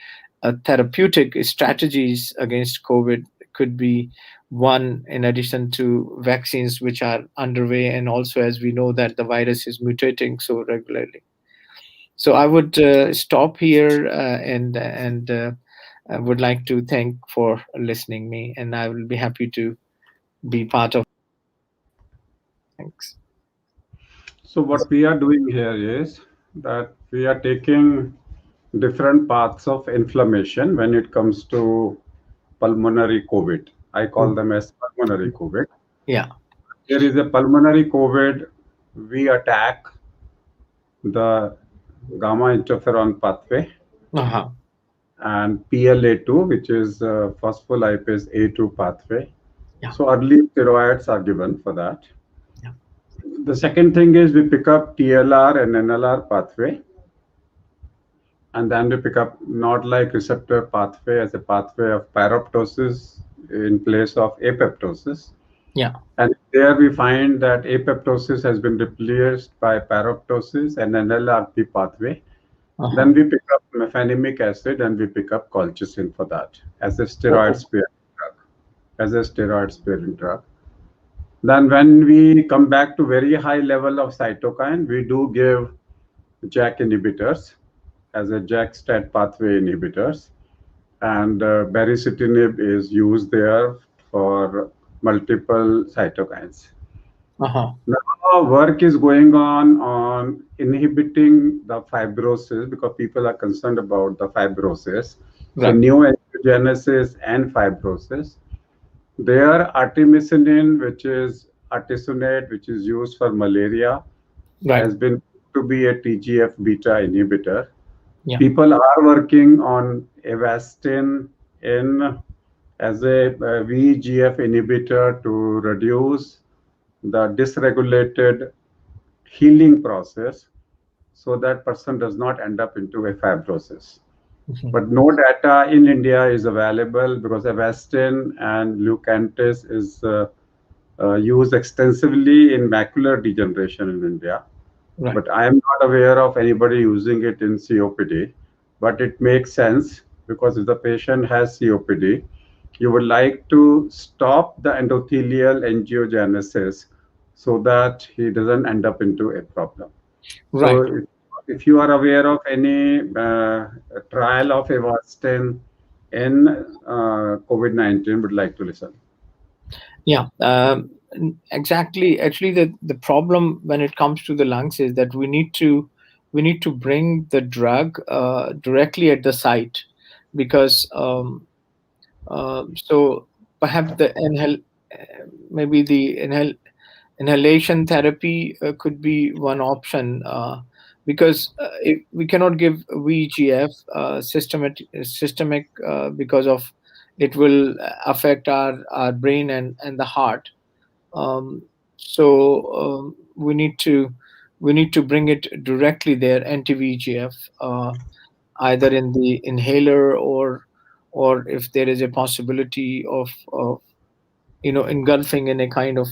Speaker 2: therapeutic strategies against COVID could be one, in addition to vaccines which are underway, and also as we know that the virus is mutating so regularly. So I would stop here, and I would like to thank for listening me, and I will be happy to be part of. Thanks.
Speaker 1: So what we are doing here is that we are taking different paths of inflammation when it comes to pulmonary COVID. I call them as pulmonary COVID.
Speaker 2: Yeah.
Speaker 1: There is a pulmonary COVID. We attack the gamma interferon pathway
Speaker 2: Uh-huh.
Speaker 1: and PLA2, which is phospholipase A2 pathway.
Speaker 2: Yeah.
Speaker 1: So early steroids are given for that.
Speaker 2: Yeah.
Speaker 1: The second thing is we pick up TLR and NLR pathway, and then we pick up nod-like receptor pathway as a pathway of pyroptosis in place of apoptosis.
Speaker 2: Yeah.
Speaker 1: And there we find that apoptosis has been replaced by pyroptosis and NLRP pathway.
Speaker 2: Uh-huh.
Speaker 1: Then we pick up mefenamic acid and we pick up colchicine for that as a steroid sparing drug. As a steroid sparing drug. Then when we come back to very high level of cytokine, we do give JAK inhibitors as a JAK-STAT pathway inhibitors. And baricitinib is used there for multiple cytokines.
Speaker 2: Uh-huh.
Speaker 1: Now work is going on inhibiting the fibrosis because people are concerned about the fibrosis. So
Speaker 2: Right.
Speaker 1: neoangiogenesis and fibrosis. There, artemisinin, which is artesunate, which is used for malaria,
Speaker 2: Right.
Speaker 1: has been to be a TGF beta inhibitor.
Speaker 2: Yeah.
Speaker 1: People are working on Avastin in as a VEGF inhibitor to reduce the dysregulated healing process so that person does not end up into a fibrosis.
Speaker 2: Mhm.
Speaker 1: But no data in India is available because Avastin and Lucantis is used extensively in macular degeneration in India.
Speaker 2: Right.
Speaker 1: But I am not aware of anybody using it in COPD. But it makes sense because if the patient has COPD, you would like to stop the endothelial angiogenesis so that he doesn't end up into a problem.
Speaker 2: Right.
Speaker 1: So if you are aware of any trial of Avastin in COVID-19, would like to listen.
Speaker 2: Yeah. Exactly. Actually, the problem when it comes to the lungs is that we need to bring the drug directly at the site, because so perhaps maybe the inhalation therapy could be one option, because if we cannot give VEGF systemic, because of it will affect our brain and the heart. So we need to bring it directly there, anti-VEGF, either in the inhaler, or if there is a possibility of engulfing in a kind of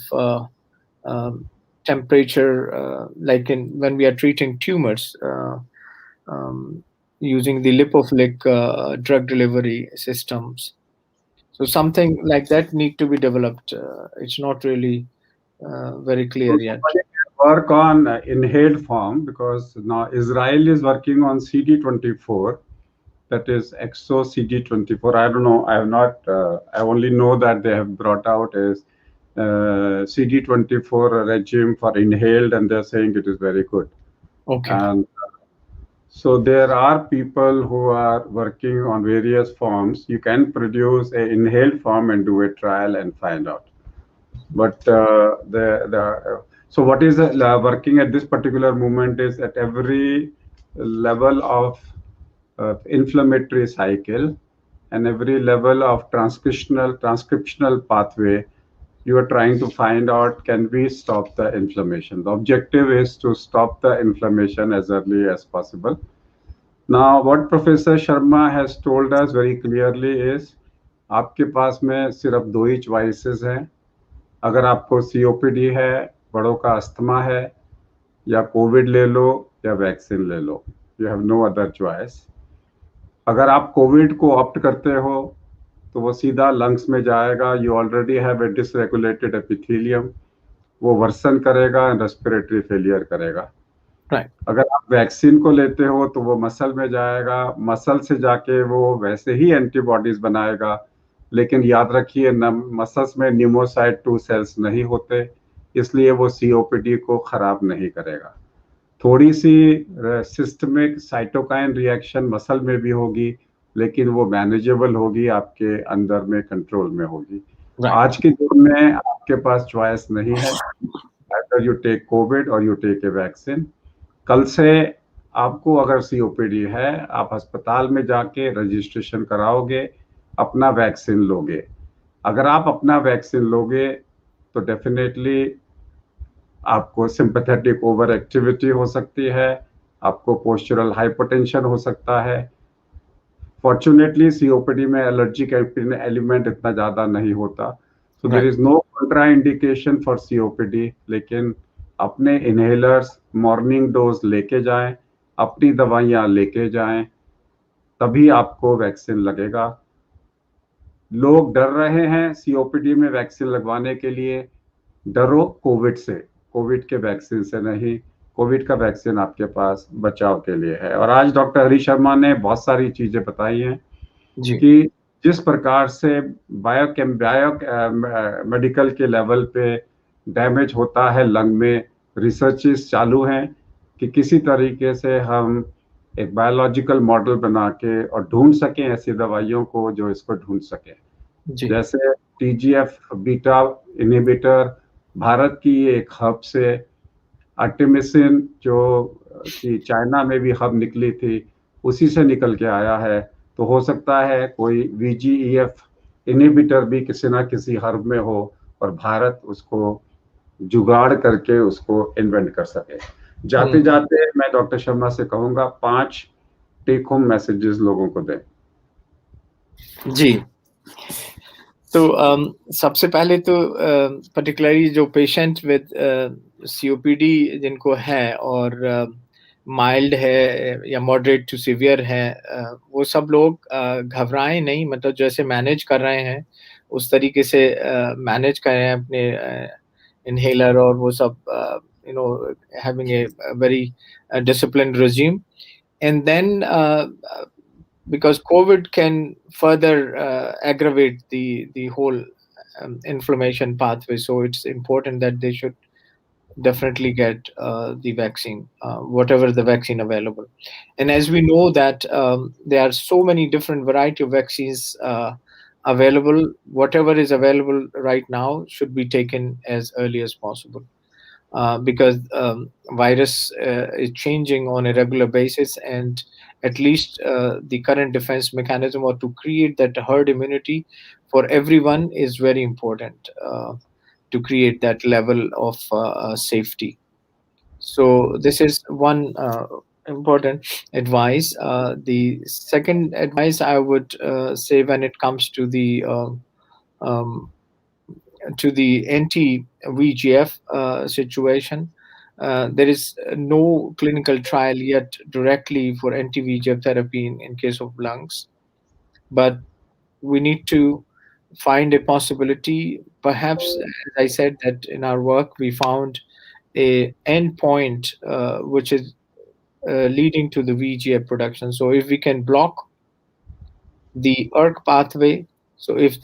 Speaker 2: um, temperature, like in when we are treating tumors, um, using the lipophilic drug delivery systems. So something like that need to be developed. It's not really very clear
Speaker 1: So
Speaker 2: yet.
Speaker 1: somebody can work on inhaled form because now Israel is working on CD24, that is exo CD24. I don't know. I have not. I only know that they have brought out a CD24 regime for inhaled, and they're saying it is very good.
Speaker 2: Okay.
Speaker 1: And so there are people who are working on various forms. You can produce a inhaled form and do a trial and find out. But so what is working at this particular moment is at every level of inflammatory cycle and every level of transcriptional pathway. You are trying to find out, can we stop the inflammation? The objective is to stop the inflammation as early as possible. Now, what Professor Sharma has told us very clearly is, आपके पास में सिर्फ दो ही choices हैं. अगर आपको COPD है, बड़ों का अस्थमा है, या कोविड ले लो या वैक्सीन ले लो. You have no other choice. अगर आप कोविड को ऑप्ट करते हो तो वो सीधा लंग्स में जाएगा. You already have a dysregulated epithelium, वो वर्सन करेगा, रेस्पिरेटरी फेलियर करेगा.
Speaker 2: Right.
Speaker 1: अगर आप वैक्सीन को लेते हो तो वो मसल में जाएगा, मसल से जाके वो वैसे ही एंटीबॉडीज बनाएगा, लेकिन याद रखिए मसल्स में न्यूमोसाइट 2 सेल्स नहीं होते, इसलिए वो सीओपीडी को खराब नहीं करेगा. थोड़ी सी सिस्टमिक साइटोकाइन रिएक्शन मसल में भी होगी, लेकिन वो मैनेजेबल होगी, आपके अंदर में कंट्रोल में होगी.
Speaker 2: Right.
Speaker 1: आज के दौर में आपके पास चॉइस नहीं है, either you take कोविड और यू टेक ए वैक्सीन. कल से आपको अगर सीओपीडी है, आप अस्पताल में जाके रजिस्ट्रेशन कराओगे, अपना वैक्सीन लोगे. अगर आप अपना वैक्सीन लोगे तो डेफिनेटली आपको सिंपैथेटिक ओवर एक्टिविटी हो सकती है, आपको पोस्चरल हाइपोटेंशन हो सकता है. फॉर्चुनेटली सीओपीडी में एलर्जिक एलिमेंट इतना ज़्यादा नहीं होता, so there is no contraindication for COPD. लेकिन अपने इनहेलर्स मॉर्निंग डोज लेके जाएं, अपनी दवाइयाँ लेके जाएं, तभी आपको वैक्सीन लगेगा. लोग डर रहे हैं सीओपीडी में वैक्सीन लगवाने के लिए. डरो कोविड से, कोविड के वैक्सीन से नहीं. कोविड का वैक्सीन आपके पास बचाव के लिए है. और आज डॉक्टर हरी शर्मा ने बहुत सारी चीजें बताई हैं कि जिस प्रकार से मेडिकल के लेवल पे डैमेज होता है लंग में, रिसर्चेस चालू हैं कि किसी तरीके से हम एक बायोलॉजिकल मॉडल बना के और ढूंढ सकें ऐसी दवाइयों को जो इसको ढूंढ सकें. जैसे TGF बीटा इनहिबिटर भारत की एक हब से, आर्टेमिसिन जो कि चाइना में भी हब निकली थी, उसी से निकल के आया है. तो हो सकता है कोई VGEF इनहिबिटर भी किसी ना किसी हर्ब में हो और भारत उसको जुगाड़ करके उसको इन्वेंट कर सके. जाते जाते मैं डॉक्टर शर्मा से कहूंगा 5 टेक होम मैसेजेस लोगों को दें.
Speaker 2: जी. तो सबसे पहले तो पर्टिकुलरली जो पेशेंट विद COPD जिनको है और माइल्ड है या मॉडरेट टू सीवियर है, वो सब लोग घबराएं नहीं. मतलब जैसे मैनेज कर रहे हैं उस तरीके से मैनेज कर रहे हैं अपने इनहेलर और वो सब, having a very disciplined regime. And then because COVID can further aggravate the whole inflammation pathway, so it's important that they should definitely get the vaccine, whatever the vaccine available. And as we know that there are so many different variety of vaccines available, whatever is available right now should be taken as early as possible. Because virus is changing on a regular basis, and at least the current defense mechanism or to create that herd immunity for everyone is very important to create that level of safety. So this is one important advice. The second advice I would say when it comes to the anti-VEGF situation, there is no clinical trial yet directly for anti-VEGF therapy in case of lungs, but we need to find a possibility, perhaps, as I said, that in our work we found a endpoint which is leading to the VGF production. So if we can block the ERK pathway, so if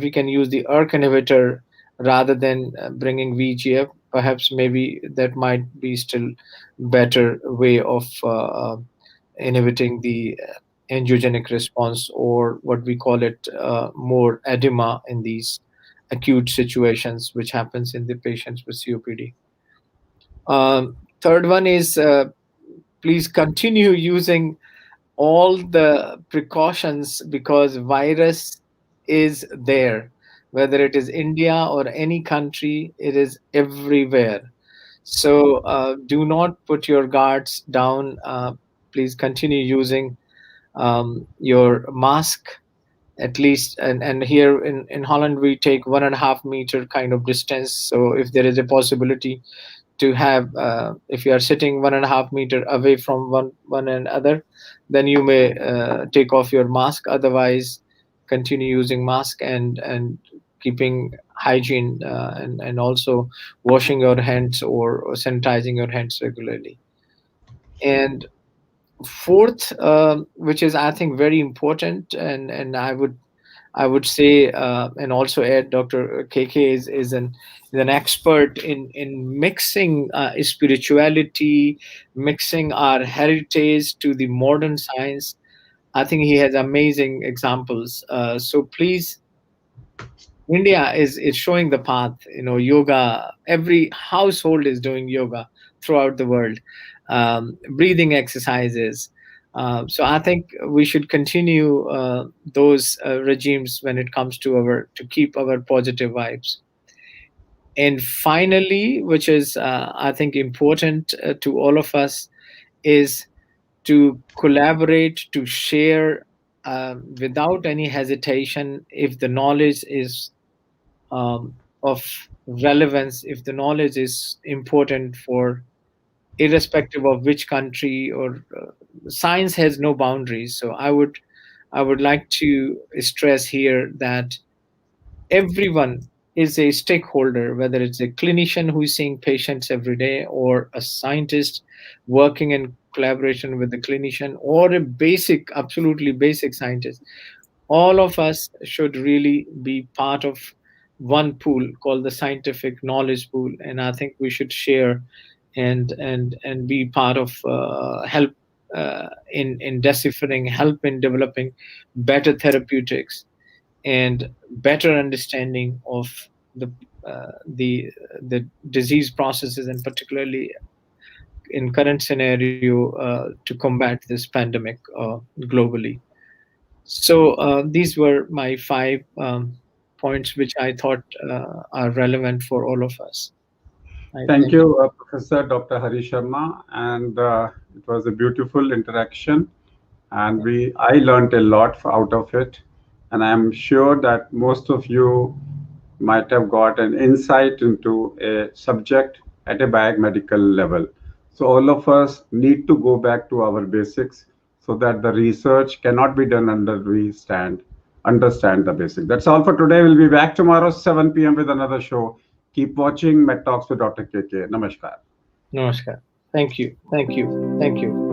Speaker 2: we can use the ERK inhibitor rather than bringing VGF, perhaps maybe that might be still better way of inhibiting the angiogenic response, or what we call it, more edema in these acute situations which happens in the patients with COPD. Third one is, please continue using all the precautions, because virus is there, whether it is India or any country, it is everywhere. So do not put your guards down. Please continue using your mask at least. And here in Holland, we take 1.5 meter kind of distance. So if there is a possibility to have, if you are sitting 1.5 meter away from one another, then you may take off your mask. Otherwise, continue using mask and keeping hygiene, and also washing your hands or sanitizing your hands regularly. And fourth, which is I think very important, and I would say, and also add, Dr. KK is an expert in mixing spirituality, mixing our heritage to the modern science. I think he has amazing examples. So please, India is showing the path. Yoga. Every household is doing yoga throughout the world. Breathing exercises. So I think we should continue those regimes when it comes to keep our positive vibes. And finally, which is I think important to all of us, is to collaborate, to share without any hesitation. If the knowledge is of relevance, if the knowledge is important for, irrespective of which country, or science has no boundaries. So I would like to stress here that everyone is a stakeholder, whether it's a clinician who is seeing patients every day, or a scientist working in collaboration with the clinician, or a absolutely basic scientist. All of us should really be part of one pool called the scientific knowledge pool, and I think we should share and be part of help in deciphering, help in developing better therapeutics and better understanding of the the disease processes, and particularly in current scenario, to combat this pandemic globally. So these were my five points which I thought are relevant for all of us. I
Speaker 1: Thank
Speaker 2: thank
Speaker 1: you, Professor Dr. Hari Sharma, and it was a beautiful interaction, and I learned a lot out of it, and I'm sure that most of you might have got an insight into a subject at a biomedical level. So all of us need to go back to our basics so that the research cannot be done until we understand the basics. That's all for today. We'll be back tomorrow 7 p.m. with another show. Keep watching Medtalks with Dr. KK. Namaskar.
Speaker 2: Namaskar. Thank you. Thank you. Thank you.